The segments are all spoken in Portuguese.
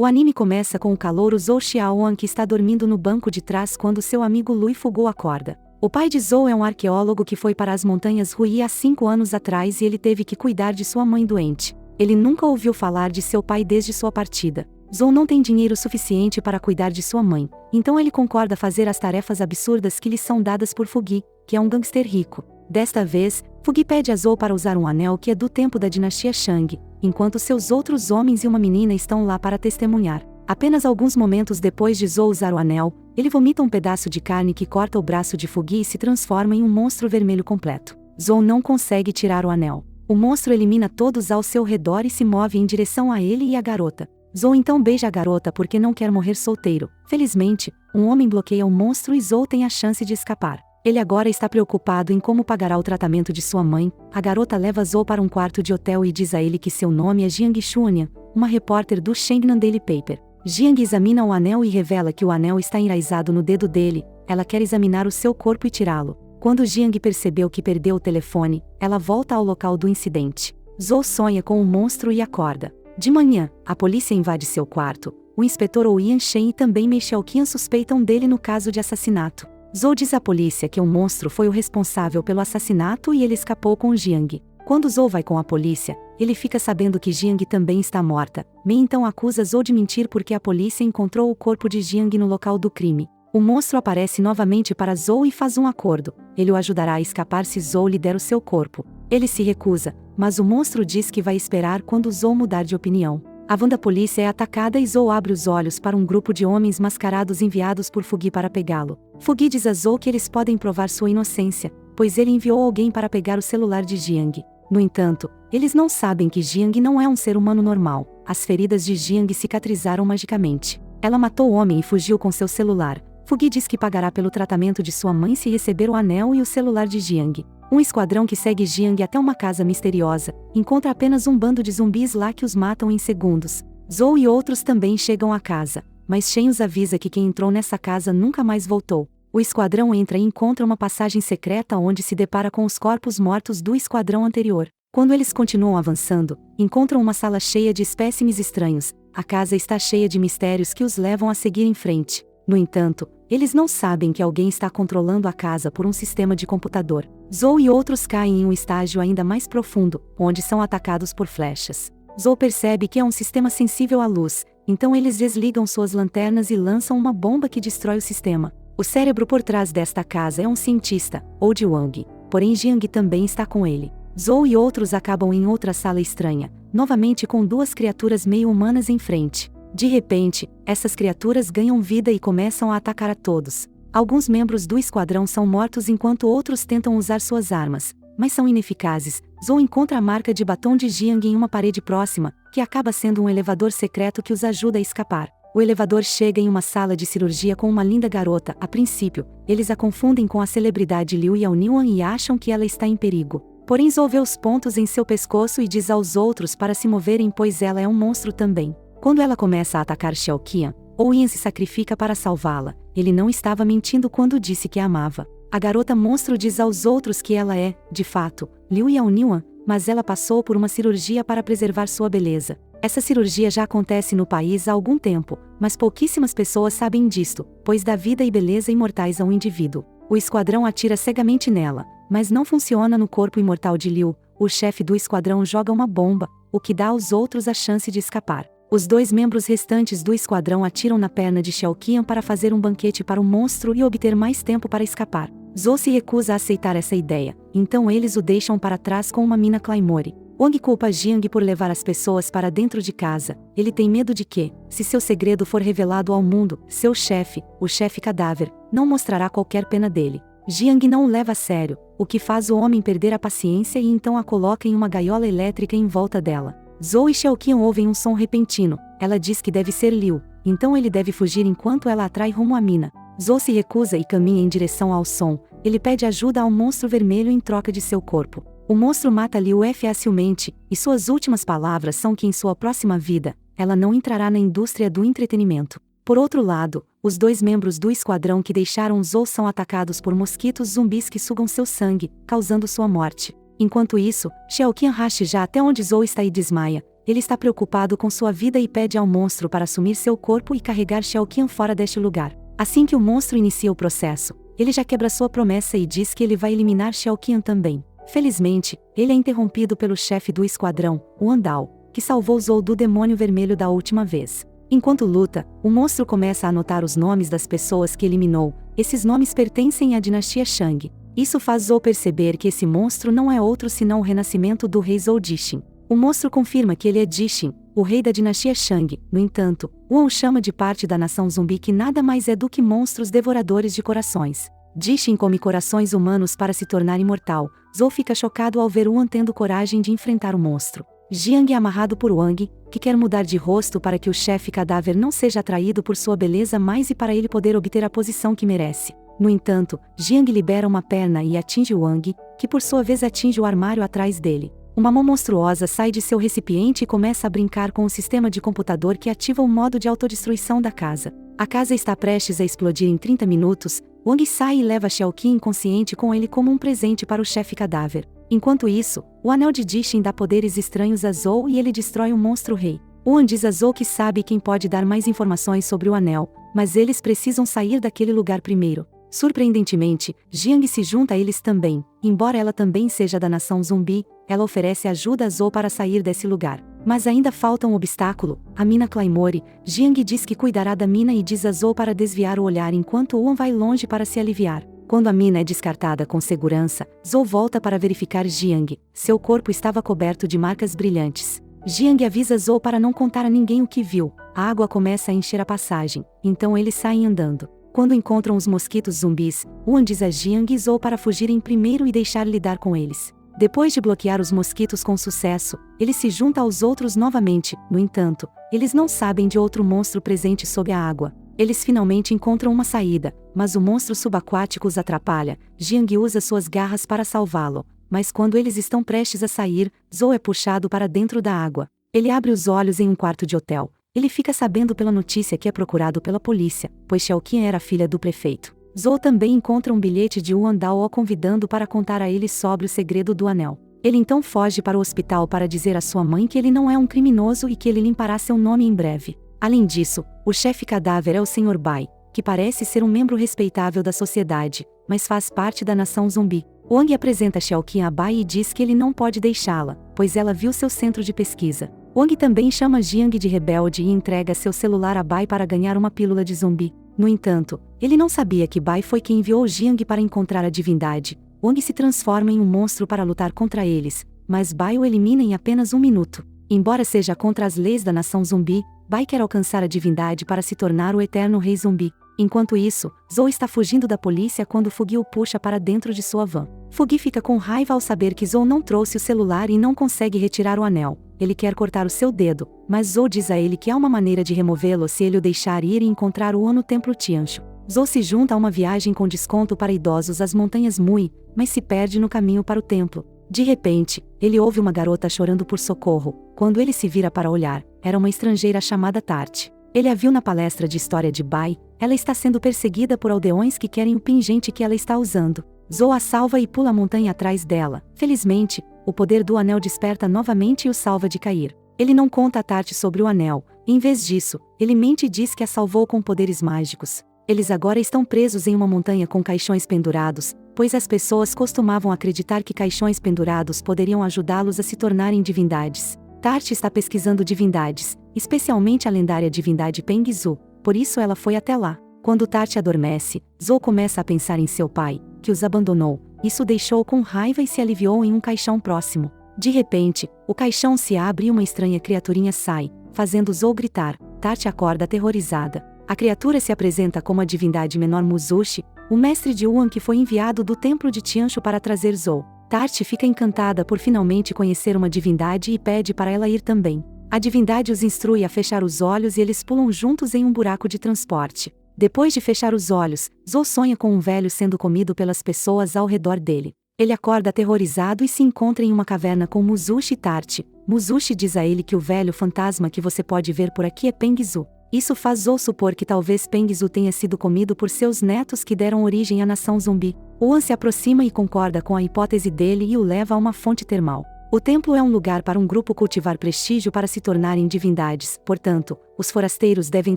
O anime começa com o calouro Zhou Xiaoan que está dormindo no banco de trás quando seu amigo Lui Fugu acorda. O pai de Zhou é um arqueólogo que foi para as montanhas Rui há 5 anos atrás e ele teve que cuidar de sua mãe doente. Ele nunca ouviu falar de seu pai desde sua partida. Zhou não tem dinheiro suficiente para cuidar de sua mãe, então ele concorda fazer as tarefas absurdas que lhe são dadas por Fugi, que é um gangster rico. Desta vez, Fugi pede a Zhou para usar um anel que é do tempo da dinastia Shang, enquanto seus outros homens e uma menina estão lá para testemunhar. Apenas alguns momentos depois de Zhou usar o anel, ele vomita um pedaço de carne que corta o braço de Fugi e se transforma em um monstro vermelho completo. Zhou não consegue tirar o anel. O monstro elimina todos ao seu redor e se move em direção a ele e a garota. Zhou então beija a garota porque não quer morrer solteiro. Felizmente, um homem bloqueia o monstro e Zhou tem a chance de escapar. Ele agora está preocupado em como pagará o tratamento de sua mãe. A garota leva Zhou para um quarto de hotel e diz a ele que seu nome é Jiang Xuanian, uma repórter do Shangnan Daily Paper. Jiang examina o anel e revela que o anel está enraizado no dedo dele. Ela quer examinar o seu corpo e tirá-lo. Quando Jiang percebeu que perdeu o telefone, ela volta ao local do incidente. Zhou sonha com o monstro e acorda. De manhã, a polícia invade seu quarto. O inspetor Ouyan Shen e também Mei Xiaoqian suspeitam dele no caso de assassinato. Zhou diz à polícia que o monstro foi o responsável pelo assassinato e ele escapou com Jiang. Quando Zhou vai com a polícia, ele fica sabendo que Jiang também está morta. Mei então acusa Zhou de mentir porque a polícia encontrou o corpo de Jiang no local do crime. O monstro aparece novamente para Zhou e faz um acordo. Ele o ajudará a escapar se Zhou lhe der o seu corpo. Ele se recusa, mas o monstro diz que vai esperar quando Zhou mudar de opinião. A van da polícia é atacada e Zhou abre os olhos para um grupo de homens mascarados enviados por Fugi para pegá-lo. Fugi diz a Zhou que eles podem provar sua inocência, pois ele enviou alguém para pegar o celular de Jiang. No entanto, eles não sabem que Jiang não é um ser humano normal. As feridas de Jiang cicatrizaram magicamente. Ela matou o homem e fugiu com seu celular. Fugi diz que pagará pelo tratamento de sua mãe se receber o anel e o celular de Jiang. Um esquadrão que segue Jiang até uma casa misteriosa, encontra apenas um bando de zumbis lá que os matam em segundos. Zhou e outros também chegam à casa, mas Shen os avisa que quem entrou nessa casa nunca mais voltou. O esquadrão entra e encontra uma passagem secreta onde se depara com os corpos mortos do esquadrão anterior. Quando eles continuam avançando, encontram uma sala cheia de espécimes estranhos. A casa está cheia de mistérios que os levam a seguir em frente. No entanto, eles não sabem que alguém está controlando a casa por um sistema de computador. Zhou e outros caem em um estágio ainda mais profundo, onde são atacados por flechas. Zhou percebe que é um sistema sensível à luz, então eles desligam suas lanternas e lançam uma bomba que destrói o sistema. O cérebro por trás desta casa é um cientista, Oudi Wang, porém Jiang também está com ele. Zhou e outros acabam em outra sala estranha, novamente com duas criaturas meio humanas em frente. De repente, essas criaturas ganham vida e começam a atacar a todos. Alguns membros do esquadrão são mortos enquanto outros tentam usar suas armas, mas são ineficazes. Zhou encontra a marca de batom de Jiang em uma parede próxima, que acaba sendo um elevador secreto que os ajuda a escapar. O elevador chega em uma sala de cirurgia com uma linda garota. A princípio, eles a confundem com a celebridade Liu Yaonian e acham que ela está em perigo. Porém Zhou vê os pontos em seu pescoço e diz aos outros para se moverem pois ela é um monstro também. Quando ela começa a atacar Xiaoqian, Ouyan se sacrifica para salvá-la. Ele não estava mentindo quando disse que a amava. A garota monstro diz aos outros que ela é, de fato, Liu Yaonian, mas ela passou por uma cirurgia para preservar sua beleza. Essa cirurgia já acontece no país há algum tempo, mas pouquíssimas pessoas sabem disto, pois dá vida e beleza imortais a um indivíduo. O esquadrão atira cegamente nela, mas não funciona no corpo imortal de Liu. O chefe do esquadrão joga uma bomba, o que dá aos outros a chance de escapar. Os dois membros restantes do esquadrão atiram na perna de Xiaoqian para fazer um banquete para o monstro e obter mais tempo para escapar. Zhou se recusa a aceitar essa ideia, então eles o deixam para trás com uma mina Claymore. Wang culpa Jiang por levar as pessoas para dentro de casa. Ele tem medo de que, se seu segredo for revelado ao mundo, seu chefe, o chefe cadáver, não mostrará qualquer pena dele. Jiang não o leva a sério, o que faz o homem perder a paciência e então a coloca em uma gaiola elétrica em volta dela. Zhou e Xiaoqian ouvem um som repentino. Ela diz que deve ser Liu, então ele deve fugir enquanto ela atrai rumo à mina. Zhou se recusa e caminha em direção ao som. Ele pede ajuda ao monstro vermelho em troca de seu corpo. O monstro mata Liu facilmente, e suas últimas palavras são que em sua próxima vida, ela não entrará na indústria do entretenimento. Por outro lado, os dois membros do esquadrão que deixaram Zhou são atacados por mosquitos zumbis que sugam seu sangue, causando sua morte. Enquanto isso, Xiaoqian racha já até onde Zhou está e desmaia. ele está preocupado com sua vida e pede ao monstro para assumir seu corpo e carregar Shao Qian fora deste lugar. Assim que o monstro inicia o processo, ele já quebra sua promessa e diz que ele vai eliminar Shao Qian também. Felizmente, ele é interrompido pelo chefe do esquadrão, o Andal, que salvou Zou do demônio vermelho da última vez. Enquanto luta, o monstro começa a anotar os nomes das pessoas que eliminou. Esses nomes pertencem à dinastia Shang. Isso faz Zou perceber que esse monstro não é outro senão o renascimento do rei Zou Dishin. O monstro confirma que ele é Dishin, o rei da dinastia Shang. No entanto, Wan o chama de parte da nação zumbi que nada mais é do que monstros devoradores de corações. Dishin come corações humanos para se tornar imortal. Zou fica chocado ao ver Wan tendo coragem de enfrentar o monstro. Jiang é amarrado por Wang, que quer mudar de rosto para que o chefe cadáver não seja atraído por sua beleza mais e para ele poder obter a posição que merece. No entanto, Jiang libera uma perna e atinge Wang, que por sua vez atinge o armário atrás dele. Uma mão monstruosa sai de seu recipiente e começa a brincar com o sistema de computador que ativa o modo de autodestruição da casa. A casa está prestes a explodir em 30 minutos. Wang sai e leva Shao Qian inconsciente com ele como um presente para o chefe cadáver. Enquanto isso, o anel de Dishin dá poderes estranhos a Zou e ele destrói o monstro rei. Wan diz a Zou que sabe quem pode dar mais informações sobre o anel, mas eles precisam sair daquele lugar primeiro. Surpreendentemente, Jiang se junta a eles também. Embora ela também seja da nação zumbi, ela oferece ajuda a Zou para sair desse lugar. Mas ainda falta um obstáculo, a mina Claymore. Jiang diz que cuidará da mina e diz a Zou para desviar o olhar enquanto Wan vai longe para se aliviar. Quando a mina é descartada com segurança, Zou volta para verificar Jiang. Seu corpo estava coberto de marcas brilhantes. Jiang avisa Zou para não contar a ninguém o que viu. A água começa a encher a passagem, então eles saem andando. Quando encontram os mosquitos zumbis, Wan diz a Jiang e Zou para fugirem primeiro e deixar lidar com eles. Depois de bloquear os mosquitos com sucesso, ele se junta aos outros novamente. No entanto, eles não sabem de outro monstro presente sob a água. Eles finalmente encontram uma saída, mas o monstro subaquático os atrapalha. Jiang usa suas garras para salvá-lo, mas quando eles estão prestes a sair, Zou é puxado para dentro da água. Ele abre os olhos em um quarto de hotel. Ele fica sabendo pela notícia que é procurado pela polícia, pois Shao Qian era filha do prefeito. Zou também encontra um bilhete de Wan Dao o convidando para contar a ele sobre o segredo do anel. Ele então foge para o hospital para dizer à sua mãe que ele não é um criminoso e que ele limpará seu nome em breve. Além disso, o chefe cadáver é o Sr. Bai, que parece ser um membro respeitável da sociedade, mas faz parte da nação zumbi. Wang apresenta Shao Qian a Bai e diz que ele não pode deixá-la, pois ela viu seu centro de pesquisa. Wang também chama Jiang de rebelde e entrega seu celular a Bai para ganhar uma pílula de zumbi. No entanto, ele não sabia que Bai foi quem enviou Jiang para encontrar a divindade. Wang se transforma em um monstro para lutar contra eles, mas Bai o elimina em apenas um minuto. Embora seja contra as leis da nação zumbi, Bai quer alcançar a divindade para se tornar o eterno rei zumbi. Enquanto isso, Zou está fugindo da polícia quando Fugi o puxa para dentro de sua van. Fugi fica com raiva ao saber que Zou não trouxe o celular e não consegue retirar o anel. Ele quer cortar o seu dedo, mas Zou diz a ele que há uma maneira de removê-lo se ele o deixar ir e encontrar o no templo Tianchu. Zou se junta a uma viagem com desconto para idosos às montanhas Mui, mas se perde no caminho para o templo. De repente, ele ouve uma garota chorando por socorro. Quando ele se vira para olhar, era uma estrangeira chamada Tart. Ele a viu na palestra de história de Bai. Ela está sendo perseguida por aldeões que querem o pingente que ela está usando. Zou a salva e pula a montanha atrás dela. Felizmente, o poder do anel desperta novamente e o salva de cair. Ele não conta a Tart sobre o anel. Em vez disso, ele mente e diz que a salvou com poderes mágicos. Eles agora estão presos em uma montanha com caixões pendurados, pois as pessoas costumavam acreditar que caixões pendurados poderiam ajudá-los a se tornarem divindades. Tart está pesquisando divindades, especialmente a lendária divindade Pengzu, por isso ela foi até lá. Quando Tart adormece, Zou começa a pensar em seu pai, que os abandonou. Isso o deixou com raiva e se aliviou em um caixão próximo. De repente, o caixão se abre e uma estranha criaturinha sai, fazendo Zou gritar. Tart acorda aterrorizada. A criatura se apresenta como a divindade menor Muzushi, o mestre de Wan que foi enviado do templo de Tianchu para trazer Zou. Tart fica encantada por finalmente conhecer uma divindade e pede para ela ir também. A divindade os instrui a fechar os olhos e eles pulam juntos em um buraco de transporte. Depois de fechar os olhos, Zou sonha com um velho sendo comido pelas pessoas ao redor dele. Ele acorda aterrorizado e se encontra em uma caverna com Muzushi e Tart. Muzushi diz a ele que o velho fantasma que você pode ver por aqui é Pengzu. Isso faz Zou supor que talvez Pengzu tenha sido comido por seus netos que deram origem à nação zumbi. Wan se aproxima e concorda com a hipótese dele e o leva a uma fonte termal. O templo é um lugar para um grupo cultivar prestígio para se tornarem divindades, portanto, os forasteiros devem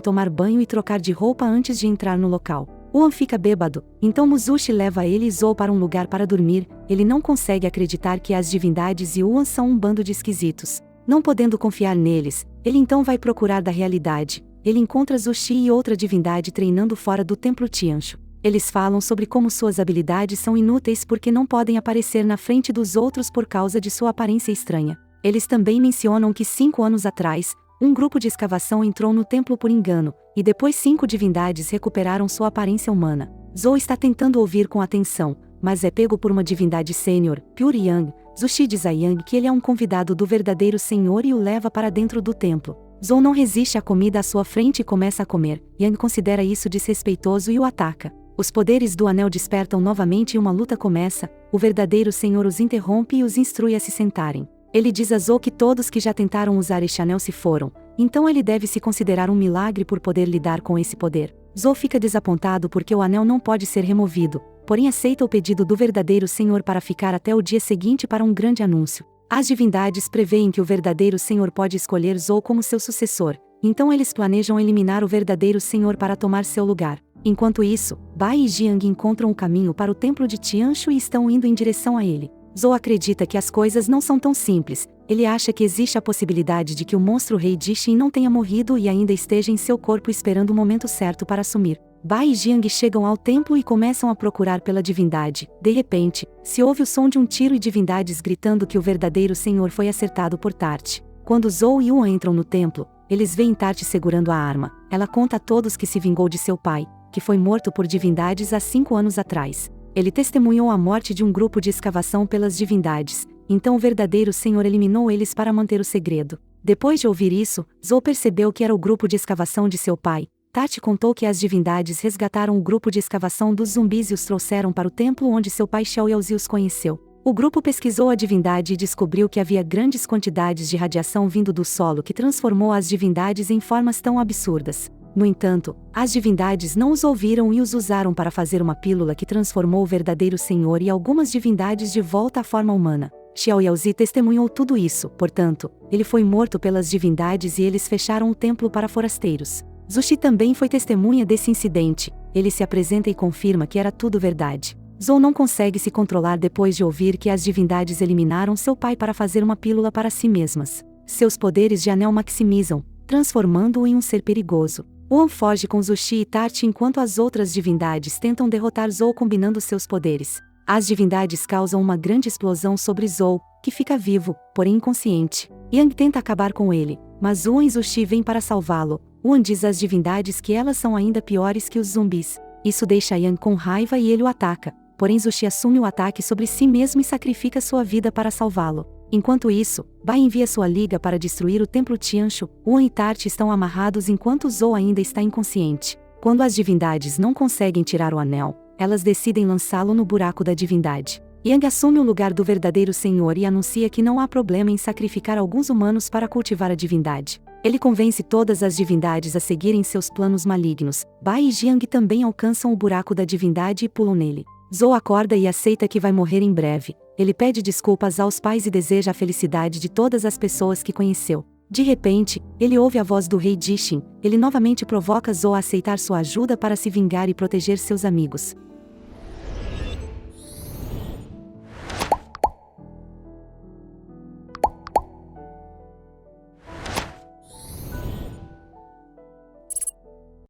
tomar banho e trocar de roupa antes de entrar no local. Uan fica bêbado, então Muzushi leva ele e Zou para um lugar para dormir. Ele não consegue acreditar que as divindades e Uan são um bando de esquisitos. Não podendo confiar neles, ele então vai procurar da realidade. Ele encontra Zushi e outra divindade treinando fora do templo Tianshu. Eles falam sobre como suas habilidades são inúteis porque não podem aparecer na frente dos outros por causa de sua aparência estranha. Eles também mencionam que 5 anos atrás, um grupo de escavação entrou no templo por engano, e depois 5 divindades recuperaram sua aparência humana. Zou está tentando ouvir com atenção, mas é pego por uma divindade sênior, Pure Yang. Zushi diz a Yang que ele é um convidado do verdadeiro senhor e o leva para dentro do templo. Zou não resiste à comida à sua frente e começa a comer. Yang considera isso desrespeitoso e o ataca. Os poderes do anel despertam novamente e uma luta começa. O verdadeiro senhor os interrompe e os instrui a se sentarem. Ele diz a Zou que todos que já tentaram usar este anel se foram, então ele deve se considerar um milagre por poder lidar com esse poder. Zou fica desapontado porque o anel não pode ser removido, porém aceita o pedido do verdadeiro senhor para ficar até o dia seguinte para um grande anúncio. As divindades preveem que o verdadeiro senhor pode escolher Zou como seu sucessor, então eles planejam eliminar o verdadeiro senhor para tomar seu lugar. Enquanto isso, Bai e Jiang encontram o caminho para o templo de Tianshu e estão indo em direção a ele. Zou acredita que as coisas não são tão simples. Ele acha que existe a possibilidade de que o monstro rei Dishin não tenha morrido e ainda esteja em seu corpo esperando o momento certo para assumir. Bai e Jiang chegam ao templo e começam a procurar pela divindade. De repente, se ouve o som de um tiro e divindades gritando que o verdadeiro senhor foi acertado por Tarte. Quando Zou e Uan entram no templo, eles veem Tarte segurando a arma. Ela conta a todos que se vingou de seu pai, que foi morto por divindades há 5 anos atrás. Ele testemunhou a morte de um grupo de escavação pelas divindades, então o verdadeiro senhor eliminou eles para manter o segredo. Depois de ouvir isso, Zou percebeu que era o grupo de escavação de seu pai. Tati contou que as divindades resgataram o grupo de escavação dos zumbis e os trouxeram para o templo onde seu pai Xiao Yaozi os conheceu. O grupo pesquisou a divindade e descobriu que havia grandes quantidades de radiação vindo do solo que transformou as divindades em formas tão absurdas. No entanto, as divindades não os ouviram e os usaram para fazer uma pílula que transformou o verdadeiro senhor e algumas divindades de volta à forma humana. Xiao Yaozi testemunhou tudo isso, portanto, ele foi morto pelas divindades e eles fecharam o templo para forasteiros. Zushi também foi testemunha desse incidente. Ele se apresenta e confirma que era tudo verdade. Zou não consegue se controlar depois de ouvir que as divindades eliminaram seu pai para fazer uma pílula para si mesmas. Seus poderes de anel maximizam, transformando-o em um ser perigoso. Uan foge com Zushi e Tarte enquanto as outras divindades tentam derrotar Zou combinando seus poderes. As divindades causam uma grande explosão sobre Zou, que fica vivo, porém inconsciente. Yang tenta acabar com ele, mas Uan e Zushi vêm para salvá-lo. Uan diz às divindades que elas são ainda piores que os zumbis. Isso deixa Yang com raiva e ele o ataca, porém Zushi assume o ataque sobre si mesmo e sacrifica sua vida para salvá-lo. Enquanto isso, Bai envia sua liga para destruir o templo Tianshu. Uan e Tarte estão amarrados enquanto Zou ainda está inconsciente. Quando as divindades não conseguem tirar o anel, elas decidem lançá-lo no buraco da divindade. Yang assume o lugar do verdadeiro senhor e anuncia que não há problema em sacrificar alguns humanos para cultivar a divindade. Ele convence todas as divindades a seguirem seus planos malignos. Bai e Jiang também alcançam o buraco da divindade e pulam nele. Zou acorda e aceita que vai morrer em breve. Ele pede desculpas aos pais e deseja a felicidade de todas as pessoas que conheceu. De repente, ele ouve a voz do rei Dishin. Ele novamente provoca Zou a aceitar sua ajuda para se vingar e proteger seus amigos.